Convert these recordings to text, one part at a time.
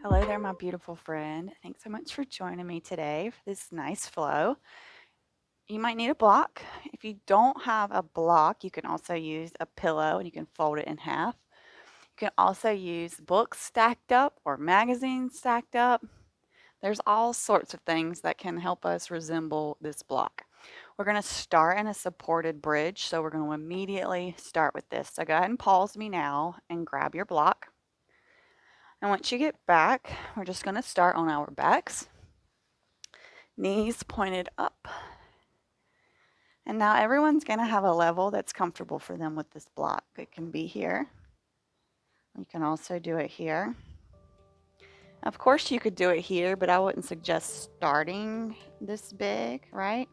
Hello there, my beautiful friend. Thanks so much for joining me today for this nice flow. You might need a block. If you don't have a block, you can also use a pillow and you can fold it in half. You can also use books stacked up or magazines stacked up. There's all sorts of things that can help us resemble this block. We're going to start in a supported bridge, so we're going to immediately start with this. So go ahead and pause me now and grab your block. And once you get back, we're just going to start on our backs. Knees pointed up. And now everyone's going to have a level that's comfortable for them with this block. It can be here. You can also do it here. Of course, you could do it here, but I wouldn't suggest starting this big, right?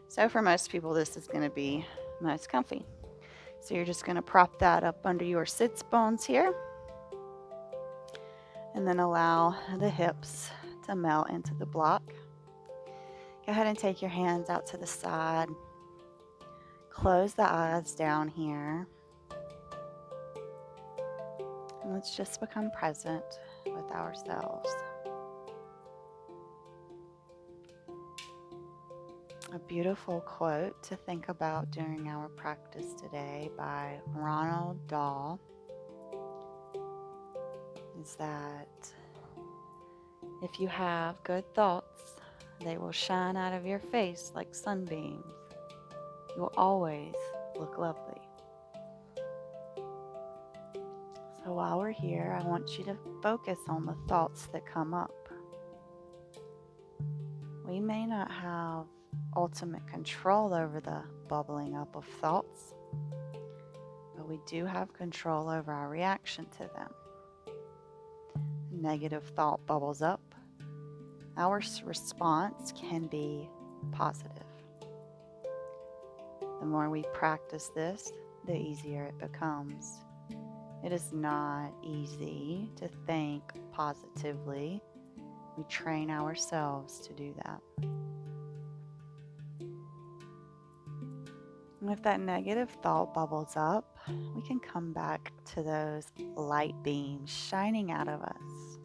So for most people, this is going to be most comfy. So you're just going to prop that up under your sits bones here. And then allow the hips to melt into the block. Go ahead and take your hands out to the side. Close the eyes down here. And let's just become present with ourselves. A beautiful quote to think about during our practice today by Ronald Dahl is that if you have good thoughts, they will shine out of your face like sunbeams. You will always look lovely. So while we're here, I want you to focus on the thoughts that come up. We may not have ultimate control over the bubbling up of thoughts, but we do have control over our reaction to them. A negative thought bubbles up. Our response can be positive. The more we practice this, the easier it becomes. It is not easy to think positively. We train ourselves to do that. And if that negative thought bubbles up, we can come back to those light beams shining out of us.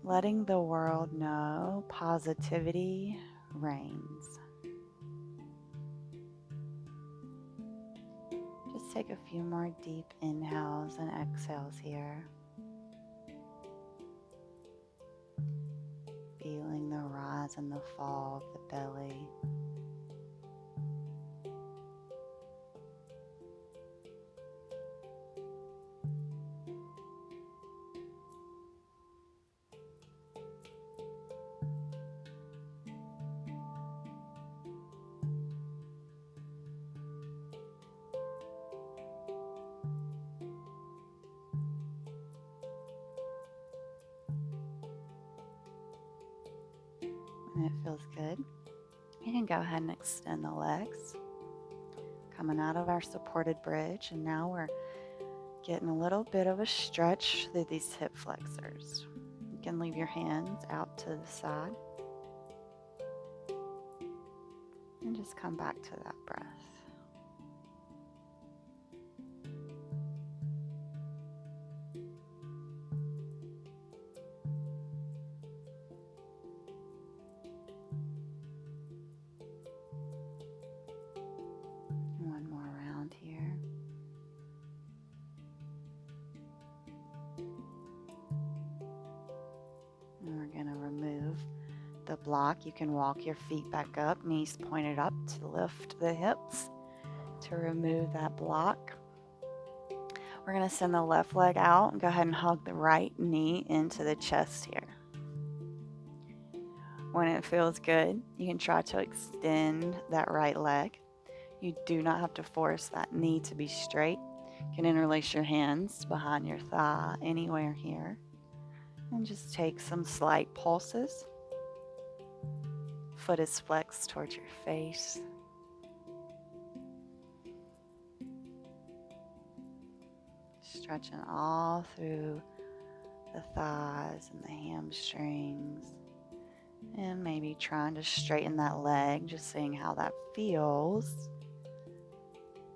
Letting the world know positivity reigns. Just take a few more deep inhales and exhales here. Feeling the rise and the fall of the belly. When it feels good, you can go ahead and extend the legs. Coming out of our supported bridge, and now we're getting a little bit of a stretch through these hip flexors. You can leave your hands out to the side and just come back to that breath. One more round here. And we're going to remove the block. You can walk your feet back up, knees pointed up to lift the hips to remove that block. We're going to send the left leg out and go ahead and hug the right knee into the chest here. When it feels good, you can try to extend that right leg. You do not have to force that knee to be straight. You can interlace your hands behind your thigh anywhere here. And just take some slight pulses. Foot is flexed towards your face. Stretching all through the thighs and the hamstrings. And maybe trying to straighten that leg, just seeing how that feels.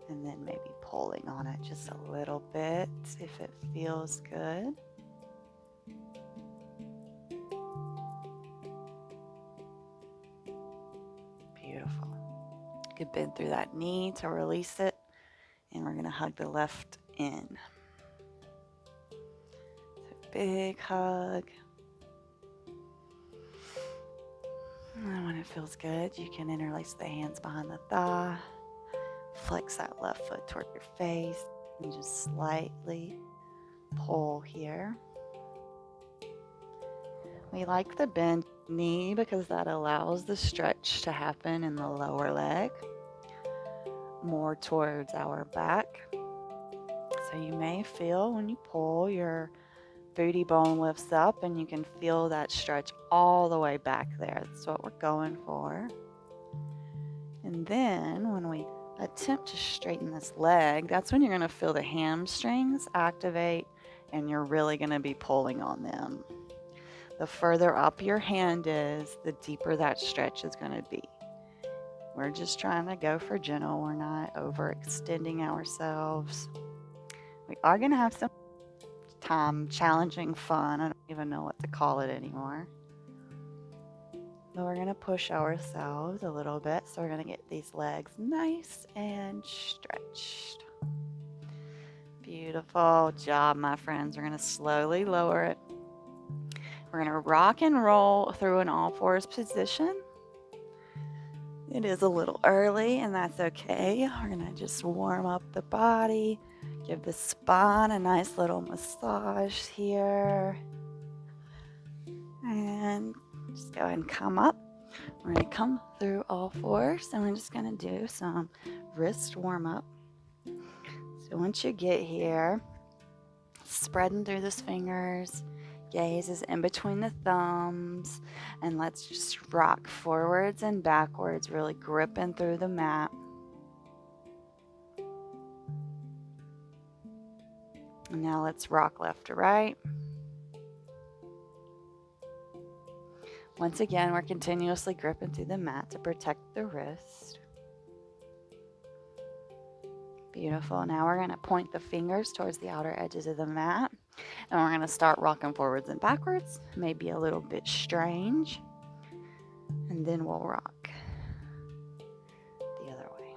And then maybe pulling on it just a little bit if it feels good. Beautiful. You could bend through that knee to release it, and we're going to hug the left in. So big hug. And when it feels good, you can interlace the hands behind the thigh, flex that left foot toward your face, and just slightly pull here. We like the bend knee because that allows the stretch to happen in the lower leg, more towards our back. So you may feel when you pull, your booty bone lifts up and you can feel that stretch all the way back there. That's what we're going for. And then when we attempt to straighten this leg, that's when you're going to feel the hamstrings activate and you're really going to be pulling on them. The further up your hand is, the deeper that stretch is going to be. We're just trying to go for gentle. We're not overextending ourselves. We are going to have some time challenging fun. I don't even know what to call it anymore. But we're going to push ourselves a little bit. So we're going to get these legs nice and stretched. Beautiful job, my friends. We're going to slowly lower it. We're going to rock and roll through an all fours position. It is a little early, and that's okay. We're going to just warm up the body, give the spine a nice little massage here. And just go ahead and come up. We're going to come through all fours, and we're just going to do some wrist warm up. So once you get here, spreading through those fingers, gaze is in between the thumbs, and let's just rock forwards and backwards, really gripping through the mat. And now let's rock left to right. Once again, we're continuously gripping through the mat to protect the wrist. Beautiful. Now we're going to point the fingers towards the outer edges of the mat. And we're going to start rocking forwards and backwards. Maybe a little bit strange. And then we'll rock the other way.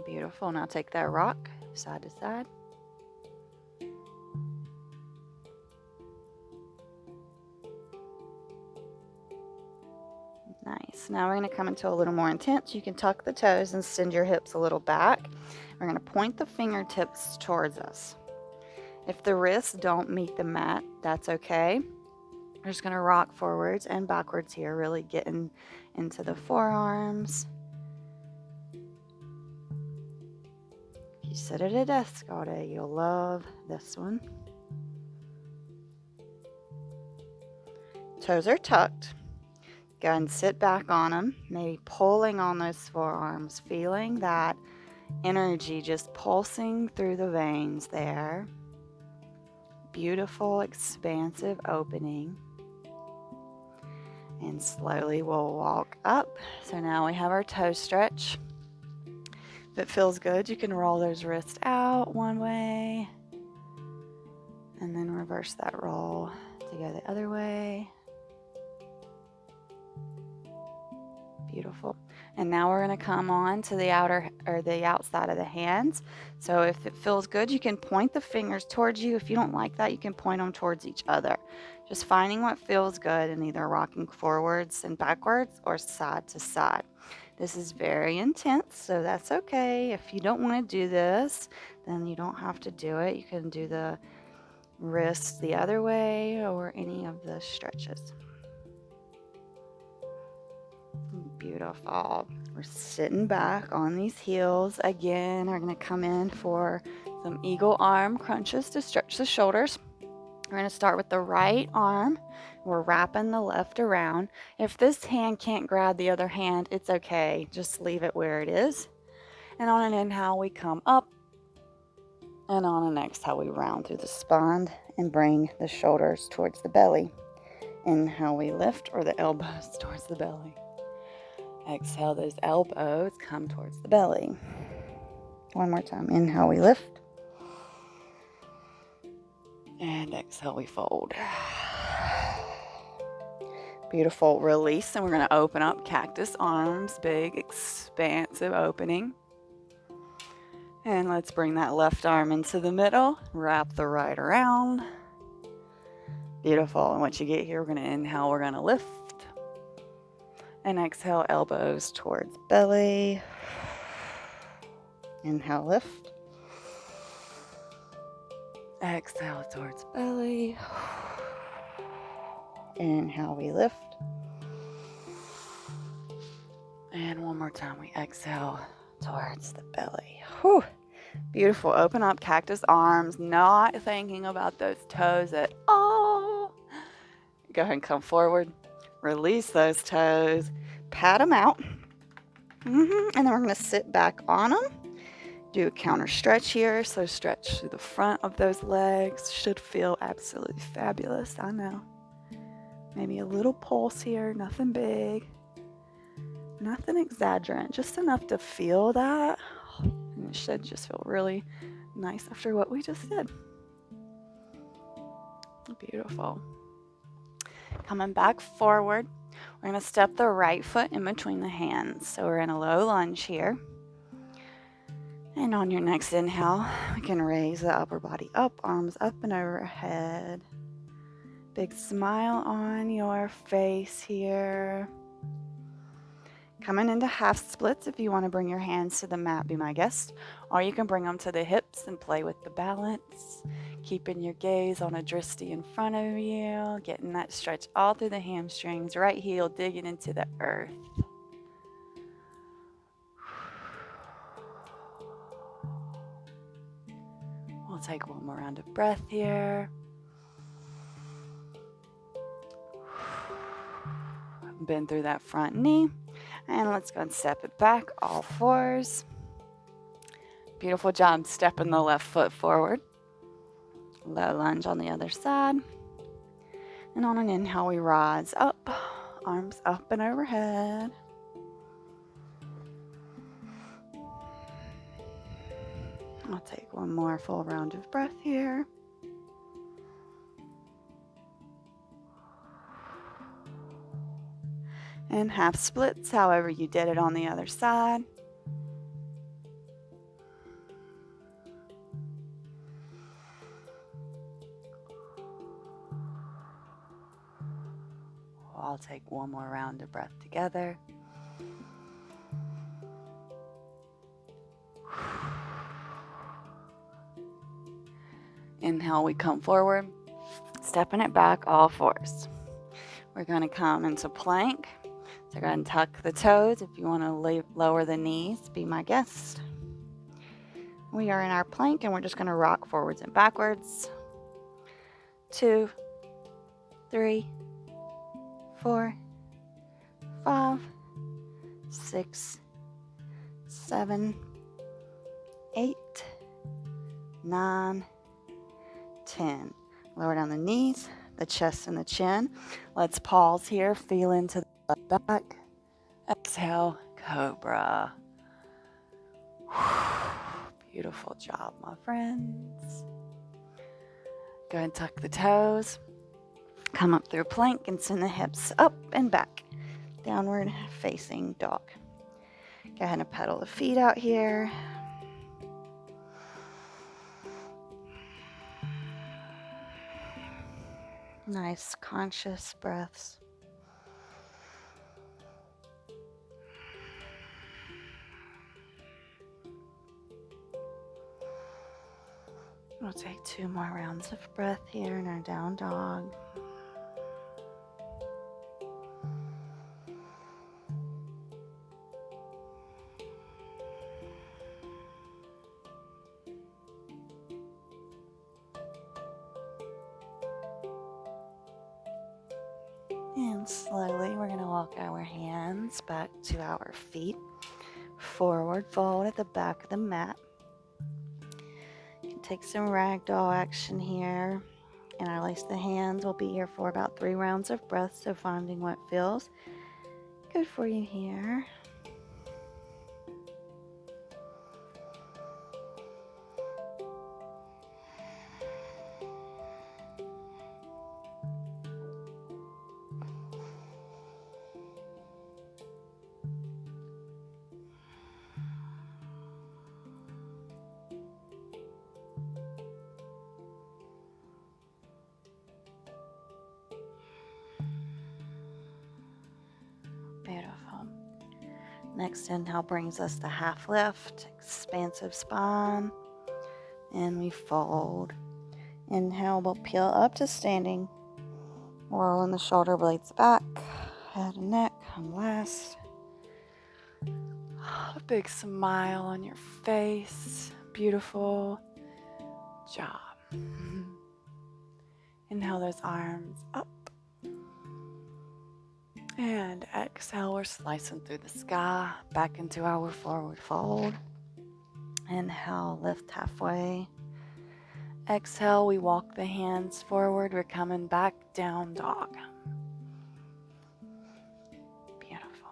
Beautiful. Now take that rock side to side. Nice. Now we're going to come into a little more intense. You can tuck the toes and send your hips a little back. We're going to point the fingertips towards us. If the wrists don't meet the mat, that's okay. We're just going to rock forwards and backwards here, really getting into the forearms. If you sit at a desk all day, you'll love this one. Toes are tucked. Go and sit back on them, maybe pulling on those forearms, feeling that energy just pulsing through the veins there. Beautiful, expansive opening. And slowly we'll walk up. So now we have our toe stretch. If it feels good, you can roll those wrists out one way. And then reverse that roll to go the other way. Beautiful. And now we're going to come on to the outer or the outside of the hands. So if it feels good, you can point the fingers towards you. If you don't like that, you can point them towards each other. Just finding what feels good and either rocking forwards and backwards or side to side. This is very intense, so that's okay. If you don't want to do this, then you don't have to do it. You can do the wrists the other way or any of the stretches. Beautiful. We're sitting back on these heels. Again, we're going to come in for some eagle arm crunches to stretch the shoulders. We're going to start with the right arm. We're wrapping the left around. If this hand can't grab the other hand, it's okay. Just leave it where it is. And on an inhale, we come up. And on an exhale, we round through the spine and bring the shoulders towards the belly. Inhale, we lift, or the elbows towards the belly. Exhale, those elbows come towards the belly. One more time. Inhale, we lift. And exhale, we fold. Beautiful. Release, and we're going to open up cactus arms. Big, expansive opening. And let's bring that left arm into the middle. Wrap the right around. Beautiful. And once you get here, we're going to inhale, we're going to lift. And exhale, elbows towards belly. Inhale, lift. Exhale towards belly. Inhale, we lift. And one more time, we exhale towards the belly. Whew. Beautiful. Open up cactus arms, not thinking about those toes at all. Go ahead and come forward. Release those toes. Pat them out. And then we're going to sit back on them. Do a counter stretch here. So stretch through the front of those legs. Should feel absolutely fabulous. I know. Maybe a little pulse here. Nothing big. Nothing exaggerant. Just enough to feel that. And it should just feel really nice after what we just did. Beautiful. Coming back forward. We're going to step the right foot in between the hands. So we're in a low lunge here. And on your next inhale, we can raise the upper body up, arms up and overhead. Big smile on your face here. Coming into half splits, if you want to bring your hands to the mat, be my guest. Or you can bring them to the hips and play with the balance. Keeping your gaze on a drishti in front of you. Getting that stretch all through the hamstrings. Right heel digging into the earth. We'll take one more round of breath here. Bend through that front knee. And let's go and step it back, all fours. Beautiful job stepping the left foot forward. Low lunge on the other side. And on an inhale, we rise up, arms up and overhead. I'll take one more full round of breath here. And half splits, however you did it on the other side. I'll take one more round of breath together. Inhale, we come forward, stepping it back, all fours. We're going to come into plank. So go ahead and tuck the toes. If you want to lower the knees, be my guest. We are in our plank and we're just going to rock forwards and backwards. 2, 3, 4, 5, 6, 7, 8, 9, 10. Lower down the knees, the chest and the chin. Let's pause here. Feel into the back. Exhale, cobra. Beautiful job, my friends. Go ahead and tuck the toes. Come up through plank and send the hips up and back. Downward facing dog. Go ahead and pedal the feet out here. Nice conscious breaths. We'll take 2 more rounds of breath here in our down dog. And slowly we're going to walk our hands back to our feet. Forward fold at the back of the mat. You can take some ragdoll action here. And I release the hands. We'll be here for about 3 rounds of breath. So finding what feels good for you here. Next inhale brings us to half lift, expansive spine, and we fold. Inhale, we'll peel up to standing, rolling the shoulder blades back, head and neck come last. A big smile on your face, beautiful job. Inhale those arms up. And exhale, we're slicing through the sky, back into our forward fold. Inhale, lift halfway. Exhale, we walk the hands forward. We're coming back down dog. Beautiful.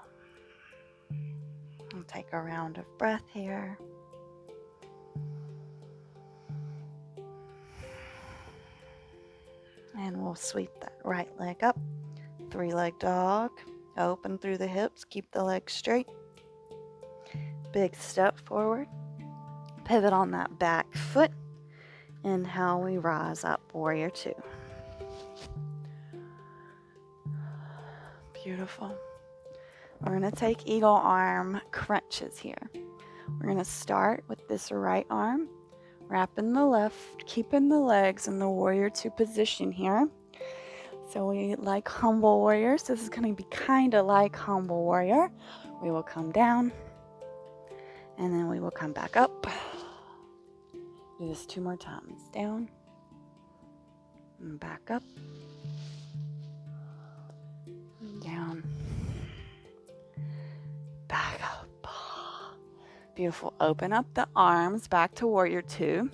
We'll take a round of breath here. And we'll sweep that right leg up. 3-leg dog. Open through the hips. Keep the legs straight. Big step forward. Pivot on that back foot. Inhale, we rise up, warrior 2. Beautiful. We're going to take eagle arm crunches here. We're going to start with this right arm, wrapping the left, keeping the legs in the warrior 2 position here. So we like humble warriors. This is going to be kind of like humble warrior. We will come down, and then we will come back up. Do this 2 more times. Down, and back up, and down, back up. Beautiful. Open up the arms back to warrior 2.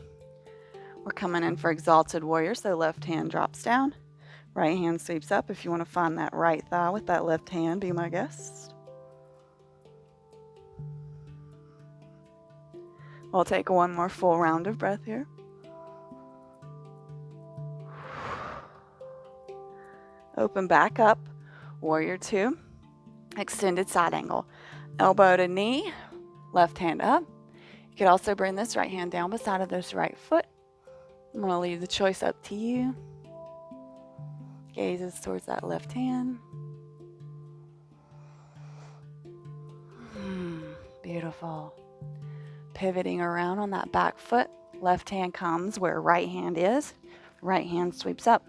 We're coming in for exalted warrior, so left hand drops down. Right hand sweeps up. If you want to find that right thigh with that left hand, be my guest. We'll take one more full round of breath here. Open back up. Warrior 2. Extended side angle. Elbow to knee. Left hand up. You could also bring this right hand down beside of this right foot. I'm going to leave the choice up to you. Gazes towards that left hand. Beautiful. Pivoting around on that back foot. Left hand comes where right hand is. Right hand sweeps up.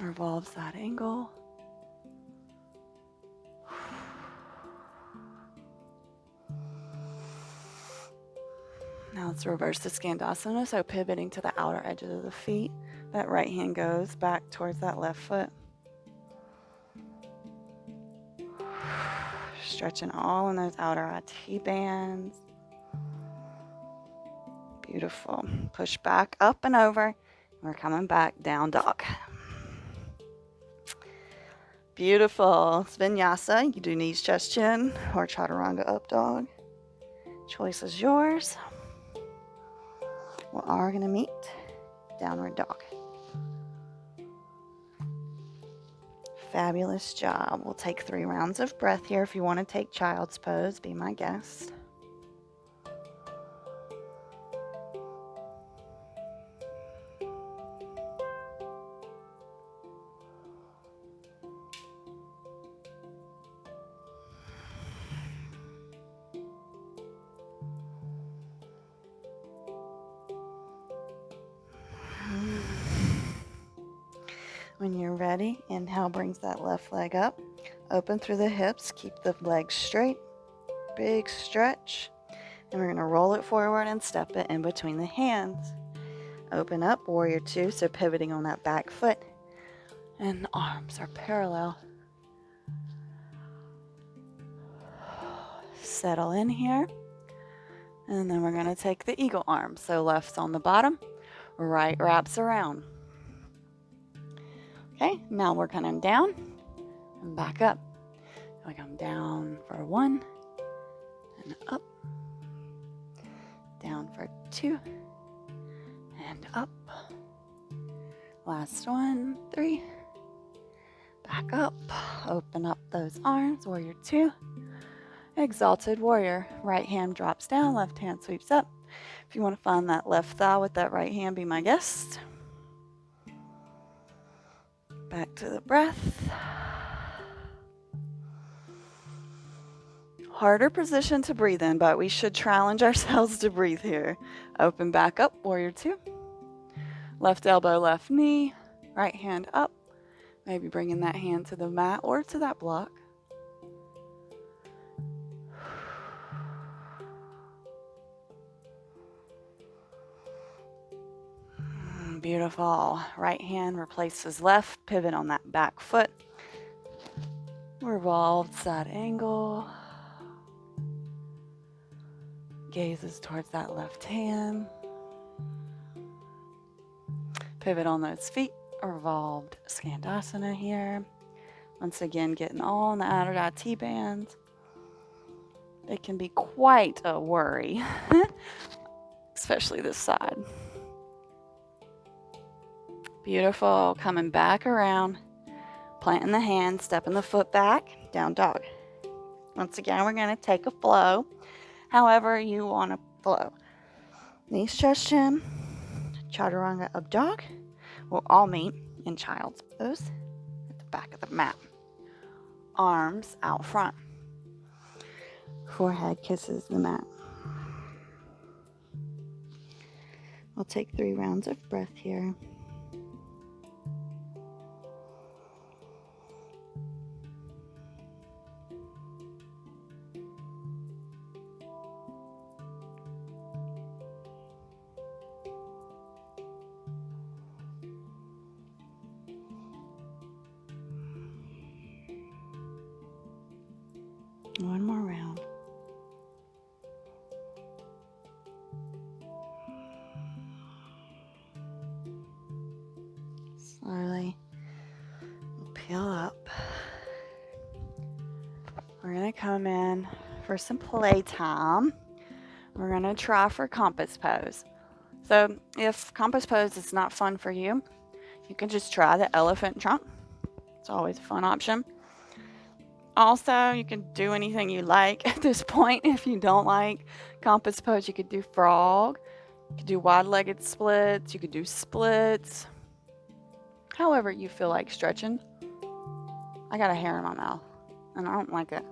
Revolves that angle. Now let's reverse the Skandasana. So pivoting to the outer edges of the feet. That right hand goes back towards that left foot. Stretching all in those outer IT bands. Beautiful. Push back up and over. We're coming back down dog. Beautiful. Vinyasa. You can do knees, chest, chin, or chaturanga up dog. Choice is yours. We are going to meet downward dog. Fabulous job. We'll take 3 rounds of breath here. If you want to take child's pose, be my guest. When you're ready, inhale brings that left leg up. Open through the hips. Keep the legs straight. Big stretch. And we're going to roll it forward and step it in between the hands. Open up, warrior 2. So pivoting on that back foot. And the arms are parallel. Settle in here. And then we're going to take the eagle arm. So left's on the bottom. Right wraps around. Okay, now we're coming down and back up. We come down for 1 and up. Down for 2 and up. Last one, 3. Back up. Open up those arms, warrior 2. Exalted warrior. Right hand drops down, left hand sweeps up. If you want to find that left thigh with that right hand, be my guest. Back to the breath. Harder position to breathe in, but we should challenge ourselves to breathe here. Open back up, warrior two. Left elbow, left knee, right hand up. Maybe bringing that hand to the mat or to that block. Beautiful. Right hand replaces left, pivot on that back foot. Revolved side angle. Gazes towards that left hand. Pivot on those feet. Revolved Skandasana here. Once again, getting all in the outer dot T-bands. It can be quite a worry, especially this side. Beautiful. Coming back around. Planting the hand, stepping the foot back, down dog. Once again, we're going to take a flow, however you want to flow. Knees, chest, chin, chaturanga up dog will all meet in child's pose at the back of the mat. Arms out front. Forehead kisses the mat. We'll take 3 rounds of breath here. One more round. Slowly peel up. We're going to come in for some playtime. We're going to try for compass pose. So if compass pose is not fun for you, you can just try the elephant trunk. It's always a fun option. Also, you can do anything you like at this point. If you don't like compass pose, you could do frog. You could do wide-legged splits. You could do splits. However you feel like stretching. I got a hair in my mouth, and I don't like it.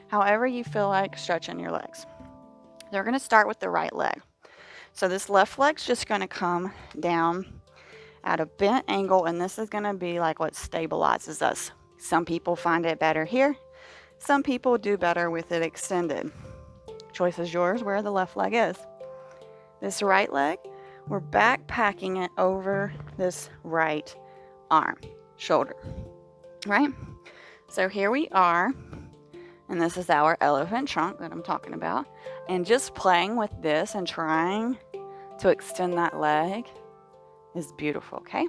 However you feel like stretching your legs. They're going to start with the right leg. So this left leg's just going to come down at a bent angle, and this is going to be like what stabilizes us. Some people find it better here. Some people do better with it extended. Choice is yours where the left leg is. This right leg, we're backpacking it over this right arm, shoulder, right? So here we are, and this is our elephant trunk that I'm talking about. And just playing with this and trying to extend that leg is beautiful, okay?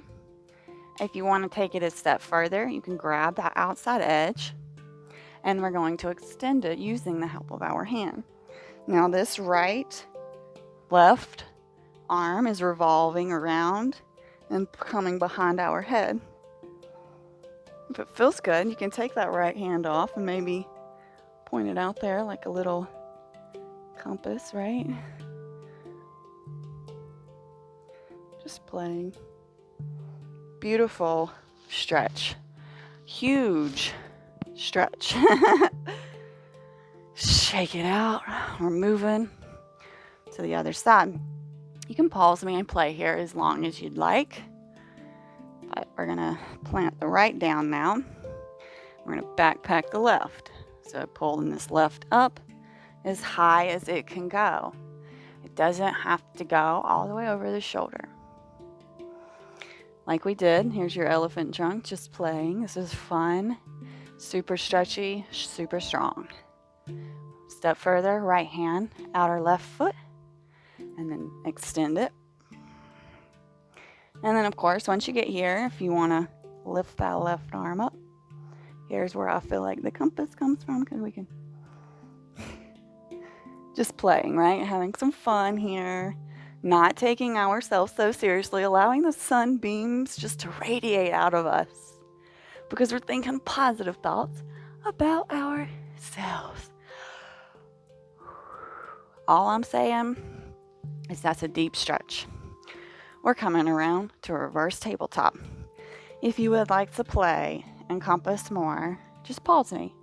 If you want to take it a step further, you can grab that outside edge, and we're going to extend it using the help of our hand. Now this left arm is revolving around and coming behind our head. If it feels good, you can take that right hand off and maybe point it out there like a little compass, right? Just playing. Beautiful stretch. Huge stretch. Shake it out. We're moving to the other side. You can pause me and play here as long as you'd like. But we're going to plant the right down now. We're going to backpack the left. So pulling this left up as high as it can go. It doesn't have to go all the way over the shoulder. Like we did, here's your elephant trunk, just playing. This is fun, super stretchy, super strong. Step further, right hand, outer left foot, and then extend it. And then, of course, once you get here, if you want to lift that left arm up, here's where I feel like the compass comes from, because we can just playing, right? Having some fun here. Not taking ourselves so seriously, allowing the sunbeams just to radiate out of us because we're thinking positive thoughts about ourselves. All I'm saying is that's a deep stretch. We're coming around to a reverse tabletop. If you would like to play and compass more, just pause me.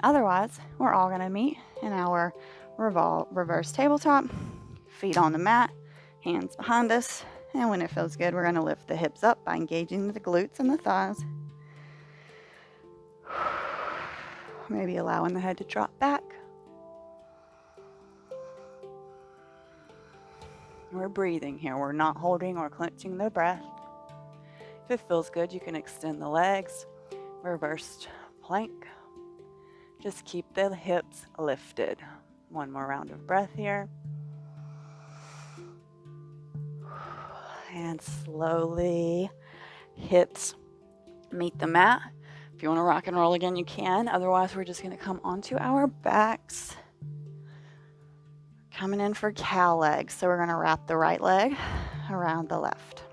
Otherwise, we're all going to meet in our reverse tabletop, feet on the mat, hands behind us, and when it feels good, we're going to lift the hips up by engaging the glutes and the thighs. Maybe allowing the head to drop back. We're breathing here. We're not holding or clenching the breath. If it feels good, you can extend the legs, reversed plank. Just keep the hips lifted. One more round of breath here. And slowly, hips meet the mat. If you want to rock and roll again, you can. Otherwise, we're just going to come onto our backs. Coming in for cow legs. So we're going to wrap the right leg around the left.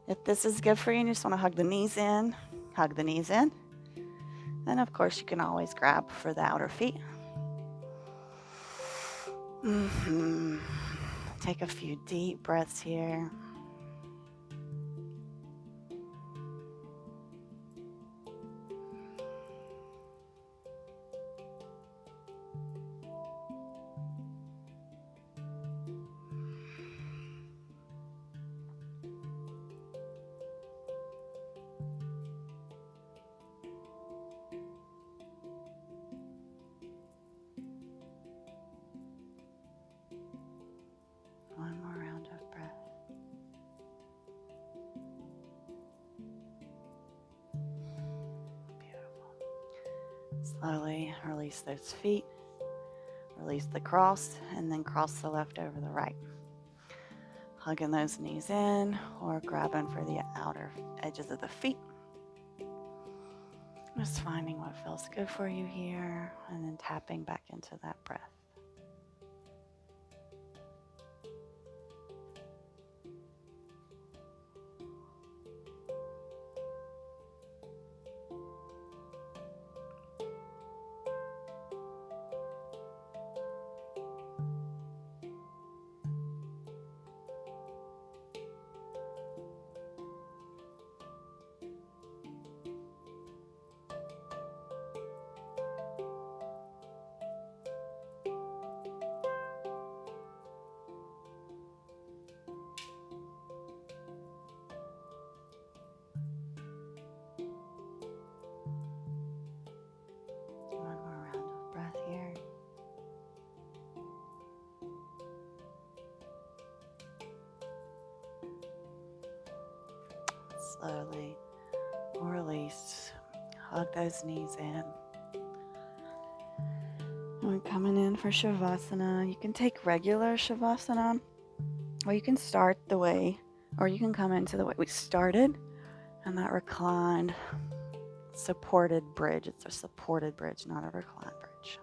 If this is good for you and you just want to hug the knees in, hug the knees in. Then, of course, you can always grab for the outer feet. Take a few deep breaths here. One more round of breath. Beautiful. Slowly release those feet. Release the cross and then cross the left over the right. Hugging those knees in or grabbing for the outer edges of the feet. Just finding what feels good for you here and then tapping back into that breath. One more round of breath here. Slowly release. Hug those knees in. We're coming in for Shavasana. You can take regular Shavasana, or you can start the way, or you can come into the way we started, and that reclined, supported bridge. It's a supported bridge, not a reclined bridge.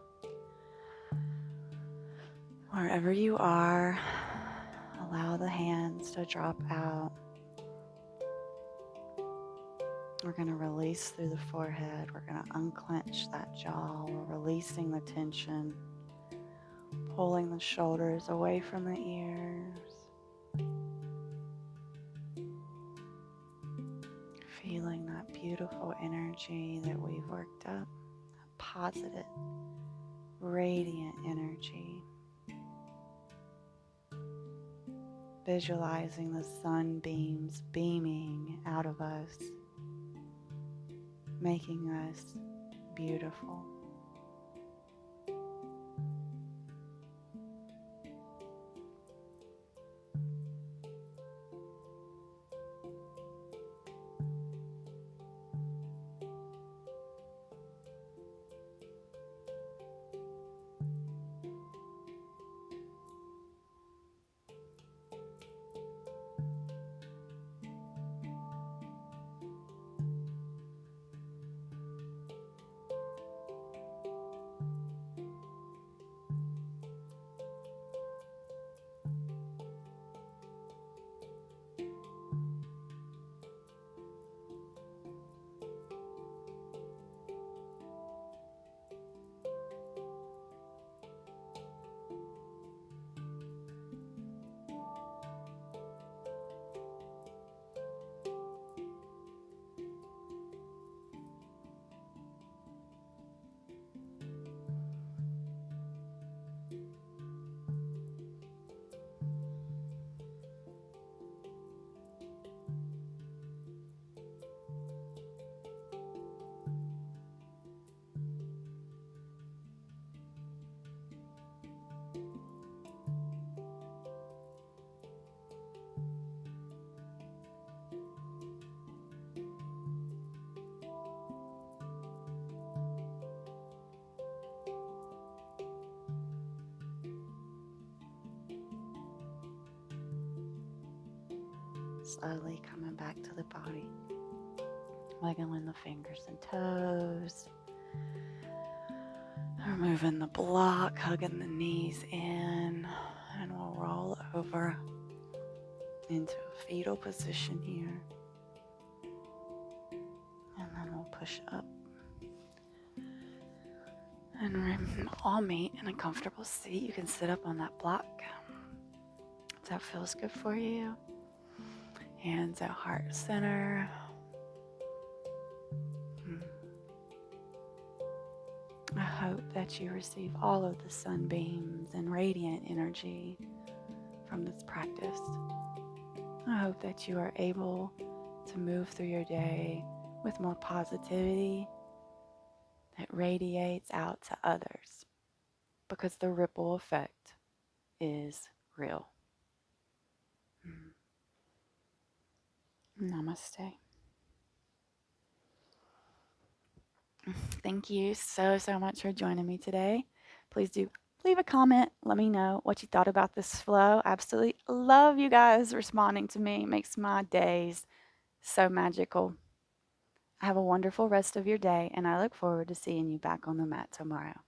Wherever you are, allow the hands to drop out. We're going to release through the forehead. We're going to unclench that jaw. We're releasing the tension, pulling the shoulders away from the ears. Feeling that beautiful energy that we've worked up, a positive, radiant energy. Visualizing the sunbeams beaming out of us, making us beautiful. Slowly coming back to the body. Wiggling the fingers and toes. Removing the block, hugging the knees in. And we'll roll over into a fetal position here. And then we'll push up. And all meet in a comfortable seat. You can sit up on that block. If that feels good for you. Hands at heart center. I hope that you receive all of the sunbeams and radiant energy from this practice. I hope that you are able to move through your day with more positivity that radiates out to others, because the ripple effect is real. Namaste. Thank you so much for joining me today. Please do leave a comment. Let me know what you thought about this flow. I absolutely love you guys responding to me. It makes my days so magical. Have a wonderful rest of your day, and I look forward to seeing you back on the mat tomorrow.